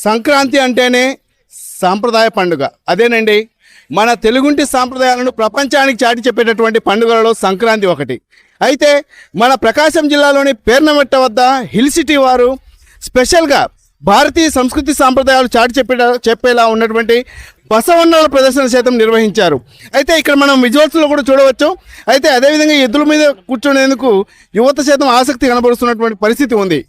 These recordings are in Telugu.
సంక్రాంతి అంటేనే సాంప్రదాయ పండుగ. అదేనండి, మన తెలుగుంటి సాంప్రదాయాలను ప్రపంచానికి చాటి చెప్పేటటువంటి పండుగలలో సంక్రాంతి ఒకటి. అయితే మన ప్రకాశం జిల్లాలోని పేర్నమెట్ట వద్ద హిల్ సిటీ వారు స్పెషల్గా భారతీయ సంస్కృతి సాంప్రదాయాలు చాటి చెప్పేలా ఉన్నటువంటి బసవన్నల ప్రదర్శన సైతం నిర్వహించారు. అయితే ఇక్కడ మనం విజువల్స్లో కూడా చూడవచ్చు. అయితే అదేవిధంగా ఎద్దుల మీద కూర్చునేందుకు యువత సైతం ఆసక్తి కనబరుస్తున్నటువంటి పరిస్థితి ఉంది.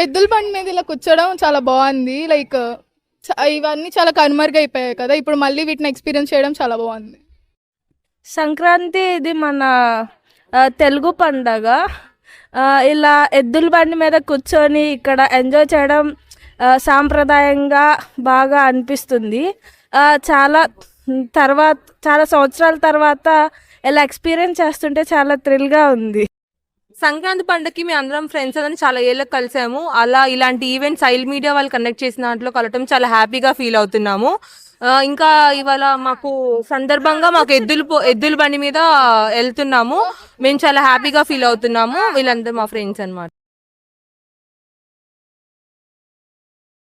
ఎద్దుల బండి మీద ఇలా కూర్చోవడం చాలా బాగుంది. లైక్ ఇవన్నీ చాలా కనుమరుగైపోయాయి కదా, ఇప్పుడు మళ్ళీ వీటిని ఎక్స్పీరియన్స్ చేయడం చాలా బాగుంది. సంక్రాంతి ఇది మన తెలుగు పండగ. ఇలా ఎద్దుల బండి మీద కూర్చొని ఇక్కడ ఎంజాయ్ చేయడం సాంప్రదాయంగా బాగా అనిపిస్తుంది. చాలా సంవత్సరాల తర్వాత ఇలా ఎక్స్పీరియన్స్ చేస్తుంటే చాలా థ్రిల్గా ఉంది. సంక్రాంతి పండుగకి మేము అందరం ఫ్రెండ్స్ అని చాలా ఏళ్ళకి కలిసాము. అలా ఇలాంటి ఈవెంట్ సైల్ మీడియా వాళ్ళు కండక్ట్ చేసిన దాంట్లో కలవటం చాలా హ్యాపీగా ఫీల్ అవుతున్నాము. ఇంకా ఇవాళ మాకు సందర్భంగా మాకు ఎద్దుల బండి మీద వెళ్తున్నాము. మేము చాలా హ్యాపీగా ఫీల్ అవుతున్నాము. వీళ్ళందరూ మా ఫ్రెండ్స్ అన్నమాట.